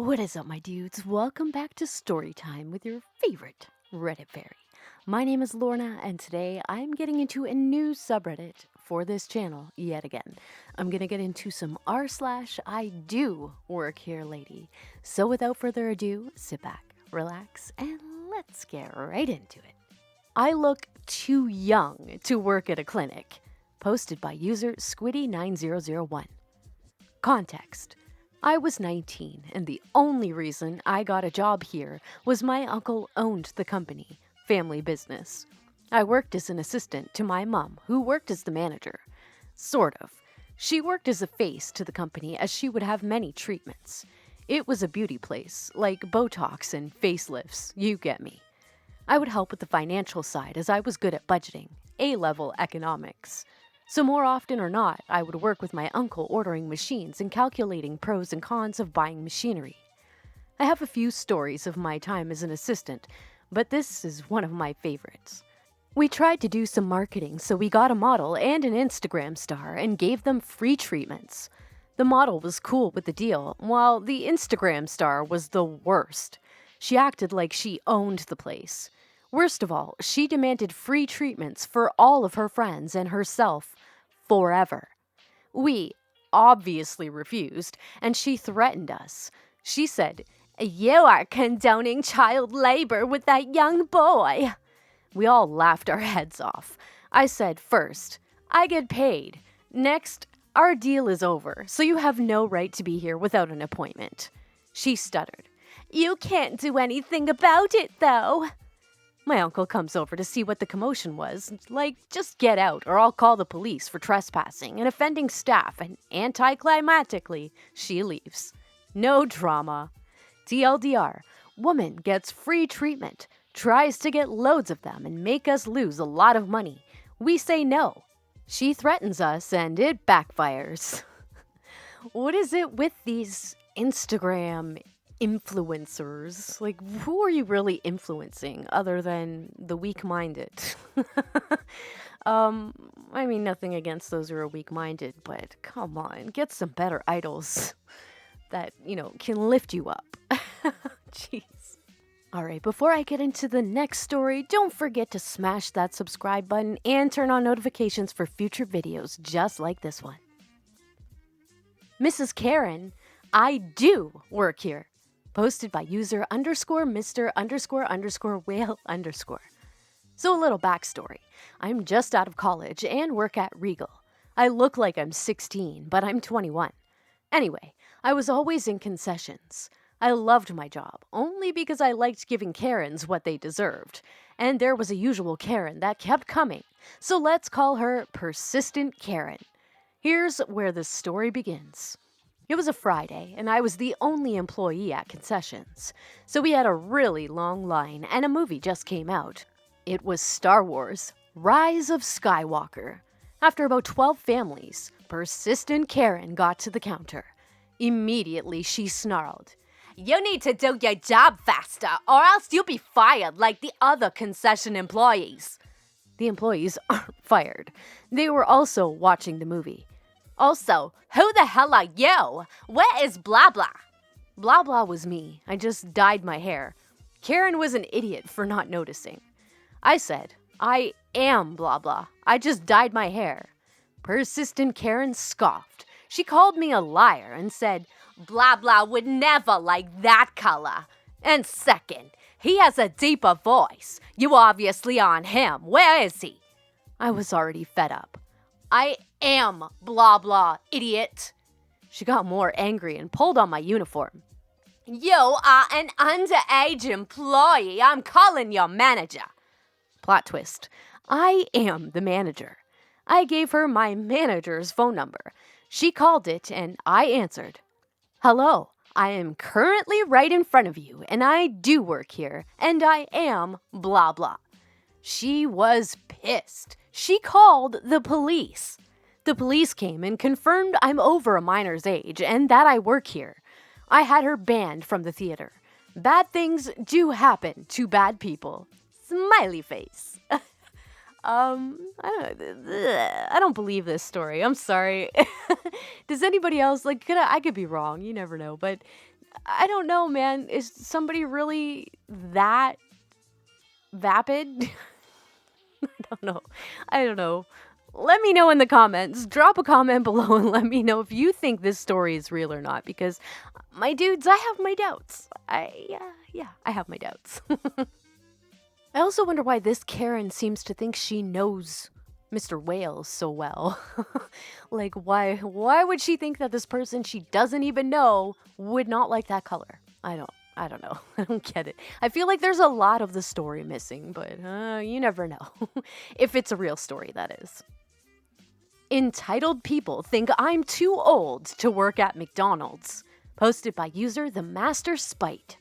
What is up, my dudes? Welcome back to Storytime with your favorite Reddit fairy. My name is Lorna, and today I'm getting into a new subreddit for this channel yet again. I'm gonna get into some r/I do work here lady. So without further ado, sit back, relax, and let's get right into it. I look too young to work at a clinic. Posted by user Squiddy9001. Context. I was 19, and the only reason I got a job here was my uncle owned the company, family business. I worked as an assistant to my mom, who worked as the manager. Sort of. She worked as a face to the company as she would have many treatments. It was a beauty place, like Botox and facelifts, you get me. I would help with the financial side as I was good at budgeting, A-level economics. So more often or not, I would work with my uncle ordering machines and calculating pros and cons of buying machinery. I have a few stories of my time as an assistant, but this is one of my favorites. We tried to do some marketing, so we got a model and an Instagram star and gave them free treatments. The model was cool with the deal, while the Instagram star was the worst. She acted like she owned the place. Worst of all, she demanded free treatments for all of her friends and herself forever. We obviously refused, and she threatened us. She said, "You are condoning child labor with that young boy." We all laughed our heads off. I said, "First, I get paid. Next, our deal is over, so you have no right to be here without an appointment." She stuttered, "You can't do anything about it, though." My uncle comes over to see what the commotion was, like, just get out or I'll call the police for trespassing and offending staff, and anticlimactically, she leaves. No drama. TLDR, woman gets free treatment, tries to get loads of them and make us lose a lot of money. We say no. She threatens us and it backfires. What is it with these Instagram influencers? Like, who are you really influencing other than the weak-minded? I mean, nothing against those who are weak-minded, but come on, get some better idols that, can lift you up. Jeez. Alright, before I get into the next story, don't forget to smash that subscribe button and turn on notifications for future videos just like this one. Mrs. Karen, I do work here. Posted by user _Mr___whale_. So a little backstory. I'm just out of college and work at Regal. I look like I'm 16, but I'm 21. Anyway, I was always in concessions. I loved my job, only because I liked giving Karens what they deserved. And there was a usual Karen that kept coming, so let's call her Persistent Karen. Here's where the story begins. It was a Friday, and I was the only employee at concessions. So we had a really long line, and a movie just came out. It was Star Wars: Rise of Skywalker. After about 12 families, Persistent Karen got to the counter. Immediately, she snarled, "You need to do your job faster, or else you'll be fired like the other concession employees." The employees aren't fired. They were also watching the movie. "Also, who the hell are you? Where is blah blah?" Blah blah was me. I just dyed my hair. Karen was an idiot for not noticing. I said, "I am blah blah. I just dyed my hair." Persistent Karen scoffed. She called me a liar and said, "Blah blah would never like that color. And second, he has a deeper voice. You obviously aren't him. Where is he?" I was already fed up. "I am blah blah, idiot." She got more angry and pulled on my uniform. "You are an underage employee. I'm calling your manager." Plot twist. I am the manager. I gave her my manager's phone number. She called it and I answered. "Hello, I am currently right in front of you and I do work here and I am blah blah." She was pissed. She called the police. The police came and confirmed I'm over a minor's age and that I work here. I had her banned from the theater. Bad things do happen to bad people. Smiley face. I don't believe this story. I'm sorry. Does anybody else, I could be wrong. You never know. But I don't know, man. Is somebody really that vapid? I don't know. Let me know in the comments. Drop a comment below and let me know if you think this story is real or not, because my dudes, I have my doubts. I have my doubts. I also wonder why this Karen seems to think she knows Mr. Wales so well. Like, why would she think that this person she doesn't even know would not like that color? I don't know. I don't get it. I feel like there's a lot of the story missing, but you never know. If it's a real story, that is. Entitled people think I'm too old to work at McDonald's. Posted by user The Master Spite.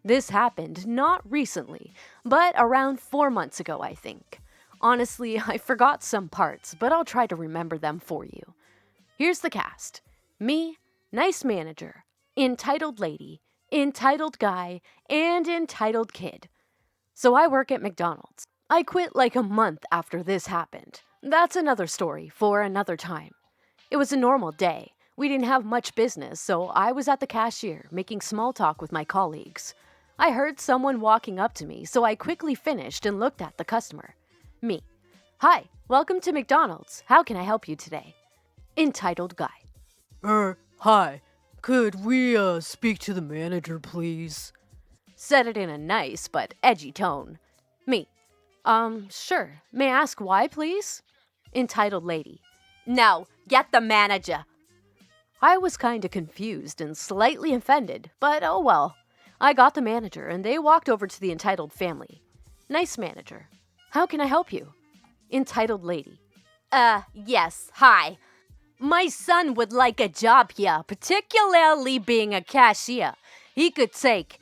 This happened not recently, but around 4 months ago, I think. Honestly, I forgot some parts, but I'll try to remember them for you. Here's the cast. Me, nice manager, entitled lady, entitled guy, and entitled kid. So I work at McDonald's. I quit like a month after this happened. That's another story for another time. It was a normal day. We didn't have much business, so I was at the cashier making small talk with my colleagues. I heard someone walking up to me, so I quickly finished and looked at the customer. Me. Hi, welcome to McDonald's. How can I help you today? Entitled guy. Hi. Could we, speak to the manager, please? Said it in a nice but edgy tone. Me. Sure. May I ask why, please? Entitled lady. No, get the manager. I was kinda confused and slightly offended, but oh well. I got the manager and they walked over to the entitled family. Nice manager. How can I help you? Entitled lady. Yes, hi. My son would like a job here, particularly being a cashier. He could take...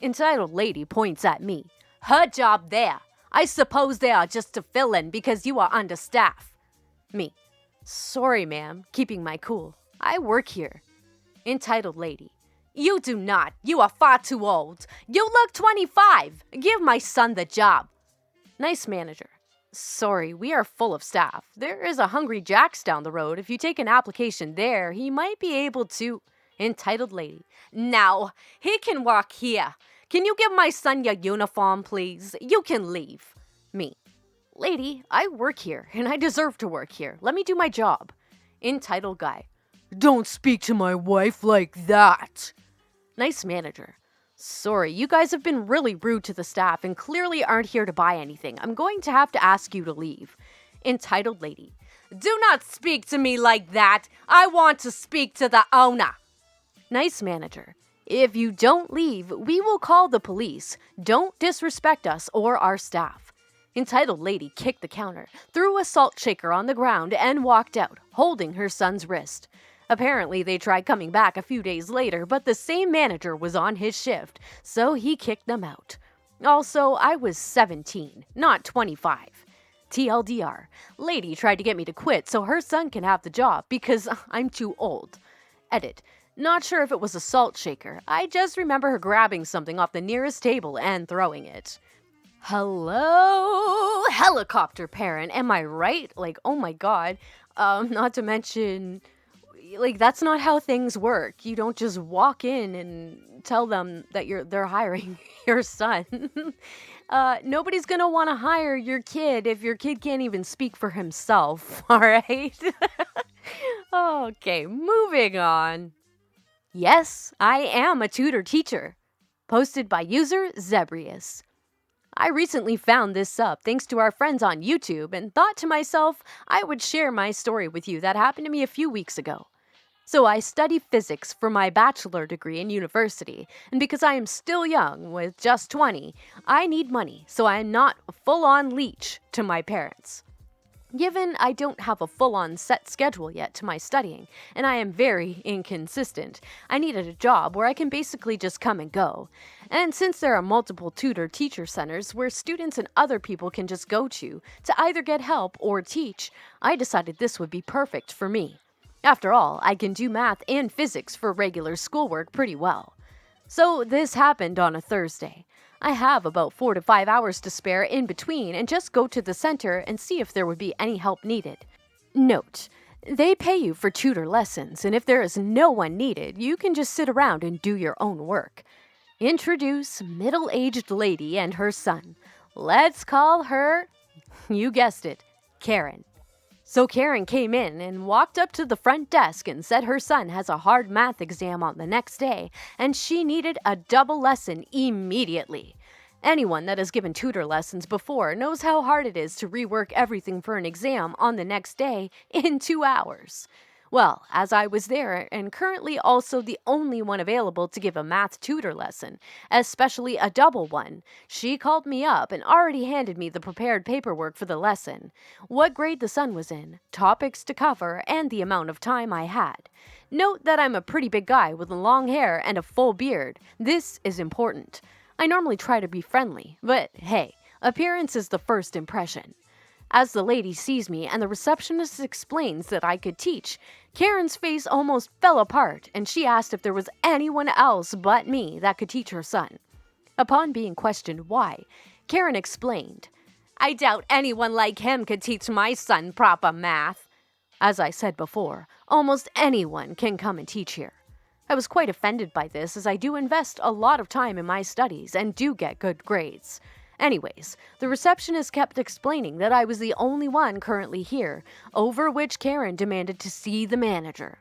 Entitled lady points at me. Her job there. I suppose they are just to fill in because you are understaffed. Me. Sorry, ma'am. Keeping my cool. I work here. Entitled lady. You do not. You are far too old. You look 25. Give my son the job. Nice manager. Sorry, we are full of staff. There is a Hungry Jack's down the road. If you take an application there, he might be able to... Entitled lady. No, he can work here. Can you give my son your uniform, please? You can leave. Me. Lady, I work here, and I deserve to work here. Let me do my job. Entitled guy. Don't speak to my wife like that. Nice manager. Sorry, you guys have been really rude to the staff and clearly aren't here to buy anything. I'm going to have to ask you to leave. Entitled lady. Do not speak to me like that. I want to speak to the owner. Nice manager. If you don't leave, we will call the police. Don't disrespect us or our staff. Entitled lady kicked the counter, threw a salt shaker on the ground, and walked out, holding her son's wrist. Apparently, they tried coming back a few days later, but the same manager was on his shift, so he kicked them out. Also, I was 17, not 25. TLDR, lady tried to get me to quit so her son can have the job because I'm too old. Edit. Not sure if it was a salt shaker. I just remember her grabbing something off the nearest table and throwing it. Hello, helicopter parent, am I right? Like, oh my god. Not to mention, like, that's not how things work. You don't just walk in and tell them that they're hiring your son. Nobody's gonna want to hire your kid if your kid can't even speak for himself, all right? Okay, moving on. Yes, I am a tutor teacher. Posted by user Zebrius. I recently found this up thanks to our friends on YouTube and thought to myself I would share my story with you that happened to me a few weeks ago. So I study physics for my bachelor degree in university, and because I am still young, with just 20, I need money, so I am not a full-on leech to my parents. Given I don't have a full-on set schedule yet to my studying, and I am very inconsistent, I needed a job where I can basically just come and go. And since there are multiple tutor teacher centers where students and other people can just go to either get help or teach, I decided this would be perfect for me. After all, I can do math and physics for regular schoolwork pretty well. So this happened on a Thursday. I have about 4 to 5 hours to spare in between and just go to the center and see if there would be any help needed. Note, They pay you for tutor lessons, and if there is no one needed, you can just sit around and do your own work. Introduce middle-aged lady and her son. Let's call her, you guessed it, Karen. So Karen came in and walked up to the front desk and said her son has a hard math exam on the next day and she needed a double lesson immediately. Anyone that has given tutor lessons before knows how hard it is to rework everything for an exam on the next day in 2 hours. Well, as I was there and currently also the only one available to give a math tutor lesson, especially a double one, she called me up and already handed me the prepared paperwork for the lesson, what grade the son was in, topics to cover, and the amount of time I had. Note that I'm a pretty big guy with long hair and a full beard. This is important. I normally try to be friendly, but hey, appearance is the first impression. As the lady sees me and the receptionist explains that I could teach, Karen's face almost fell apart and she asked if there was anyone else but me that could teach her son. Upon being questioned why, Karen explained, "I doubt anyone like him could teach my son proper math." As I said before, almost anyone can come and teach here. I was quite offended by this as I do invest a lot of time in my studies and do get good grades. Anyways, the receptionist kept explaining that I was the only one currently here, over which Karen demanded to see the manager.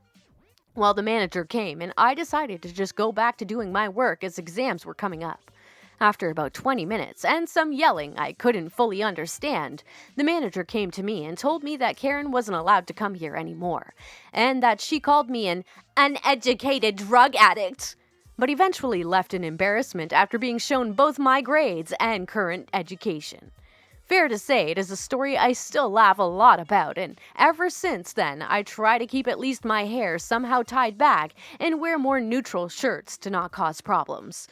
Well, the manager came and I decided to just go back to doing my work as exams were coming up. After about 20 minutes and some yelling I couldn't fully understand, the manager came to me and told me that Karen wasn't allowed to come here anymore, and that she called me an uneducated drug addict, but eventually left in embarrassment after being shown both my grades and current education. Fair to say, it is a story I still laugh a lot about, and ever since then, I try to keep at least my hair somehow tied back and wear more neutral shirts to not cause problems.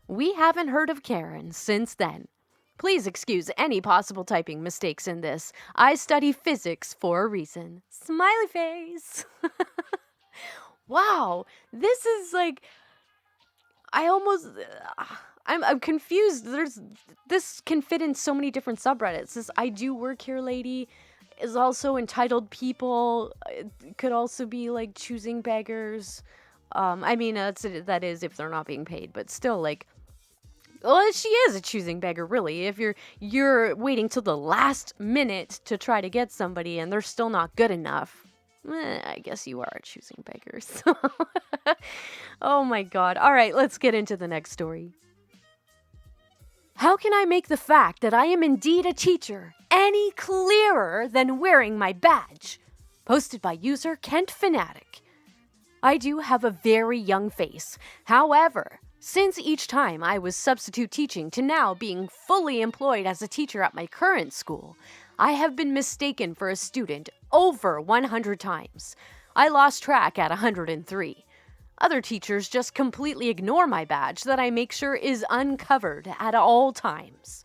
We haven't heard of Karen since then. Please excuse any possible typing mistakes in this. I study physics for a reason. Smiley face! Wow, this is like... I'm confused. This can fit in so many different subreddits. This I do work here lady is also entitled people. It could also be like choosing beggars. That is if they're not being paid, but still like, well, she is a choosing beggar really. If you're waiting till the last minute to try to get somebody and they're still not good enough. I guess you are choosing beggars. Oh my god. All right, let's get into the next story. How can I make the fact that I am indeed a teacher any clearer than wearing my badge? Posted by user Kent Fanatic. I do have a very young face. However, since each time I was substitute teaching to now being fully employed as a teacher at my current school, I have been mistaken for a student over 100 times. I lost track at 103. Other teachers just completely ignore my badge that I make sure is uncovered at all times.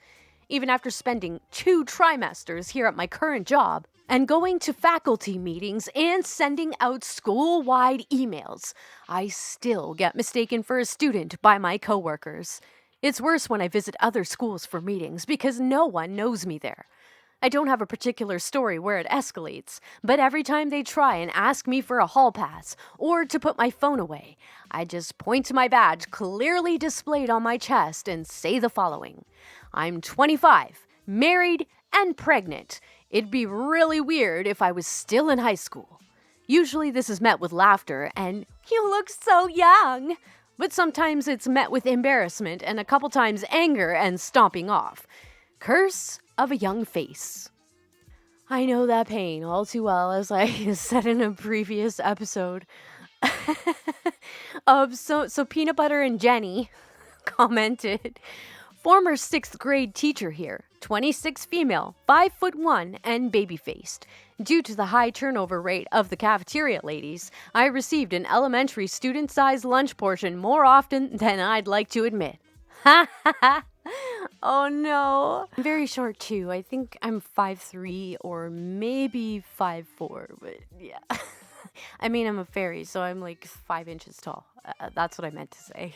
Even after spending 2 trimesters here at my current job and going to faculty meetings and sending out school-wide emails, I still get mistaken for a student by my coworkers. It's worse when I visit other schools for meetings because no one knows me there. I don't have a particular story where it escalates, but every time they try and ask me for a hall pass or to put my phone away, I just point to my badge clearly displayed on my chest and say the following. I'm 25, married, and pregnant. It'd be really weird if I was still in high school. Usually this is met with laughter and, "You look so young." But sometimes it's met with embarrassment and a couple times anger and stomping off. Curse of a young face. I know that pain all too well, as I said in a previous episode. So Peanut Butter and Jenny commented, former 6th grade teacher here, 26 female, 5'1", and baby-faced. Due to the high turnover rate of the cafeteria ladies, I received an elementary student-sized lunch portion more often than I'd like to admit. Ha ha ha! Oh no. I'm very short too. I think I'm 5'3" or maybe 5'4", but yeah. I mean, I'm a fairy, so I'm like 5 inches tall. That's what I meant to say.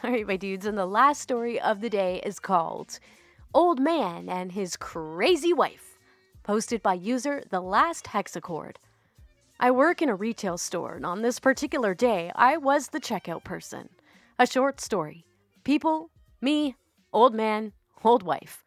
Alright, my dudes, and the last story of the day is called Old Man and His Crazy Wife, posted by user The Last Hexachord. I work in a retail store, and on this particular day, I was the checkout person. A short story. People, me, old man, old wife.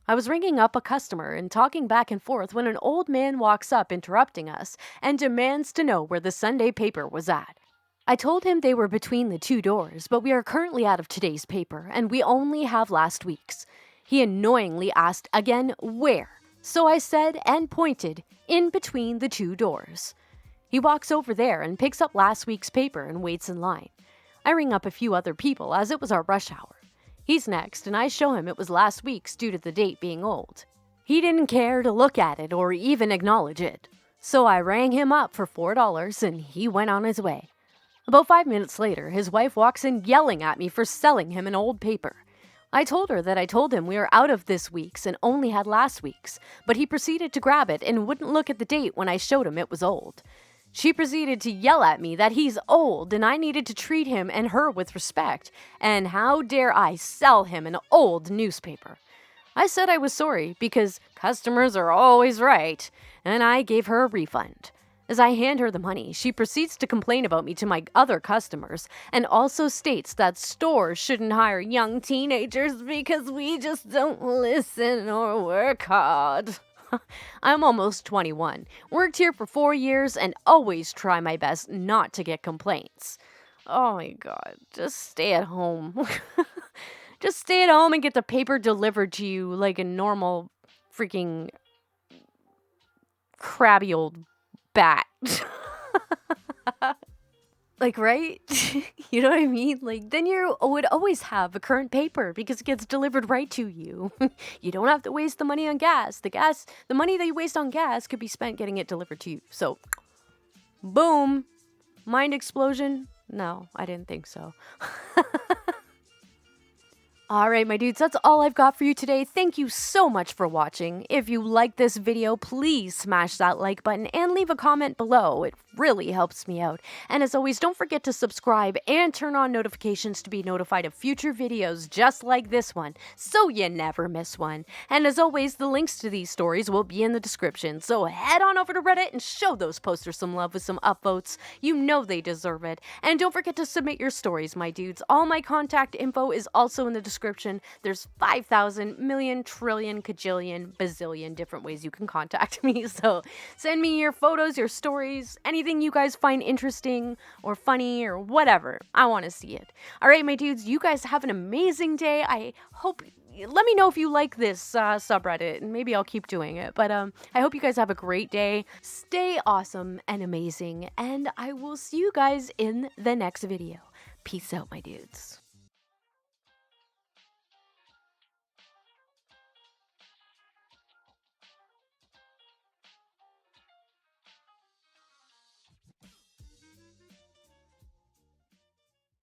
I was ringing up a customer and talking back and forth when an old man walks up, interrupting us, and demands to know where the Sunday paper was at. I told him they were between the two doors, but we are currently out of today's paper, and we only have last week's. He annoyingly asked again where, so I said and pointed in between the two doors. He walks over there and picks up last week's paper and waits in line. I ring up a few other people as it was our rush hour. He's next, and I show him it was last week's due to the date being old. He didn't care to look at it or even acknowledge it. So I rang him up for $4 and he went on his way. About 5 minutes later, his wife walks in yelling at me for selling him an old paper. I told her that I told him we were out of this week's and only had last week's, but he proceeded to grab it and wouldn't look at the date when I showed him it was old. She proceeded to yell at me that he's old and I needed to treat him and her with respect, and how dare I sell him an old newspaper. I said I was sorry because customers are always right, and I gave her a refund. As I hand her the money, she proceeds to complain about me to my other customers and also states that stores shouldn't hire young teenagers because we just don't listen or work hard. I'm almost 21, worked here for 4 years, and always try my best not to get complaints. Oh my god, just stay at home. Just stay at home and get the paper delivered to you like a normal freaking crabby old bat. Like, right? You know what I mean? Like, then you would always have a current paper because it gets delivered right to you. You don't have to waste the money on gas. The money that you waste on gas could be spent getting it delivered to you. So, boom. Mind explosion? No, I didn't think so. Alright, my dudes, that's all I've got for you today. Thank you so much for watching. If you like this video, please smash that like button and leave a comment below. It really helps me out. And as always, don't forget to subscribe and turn on notifications to be notified of future videos just like this one, so you never miss one. And as always, the links to these stories will be in the description, so head on over to Reddit and show those posters some love with some upvotes. You know they deserve it. And don't forget to submit your stories, my dudes. All my contact info is also in the description. There's 5,000 million trillion kajillion bazillion different ways you can contact me, so send me your photos, your stories, anything you guys find interesting or funny or whatever. I want to see it. Alright, my dudes, you guys have an amazing day. Let me know if you like this subreddit, and maybe I'll keep doing it. But I hope you guys have a great day. Stay awesome and amazing, and I will see you guys in the next video. Peace out, my dudes.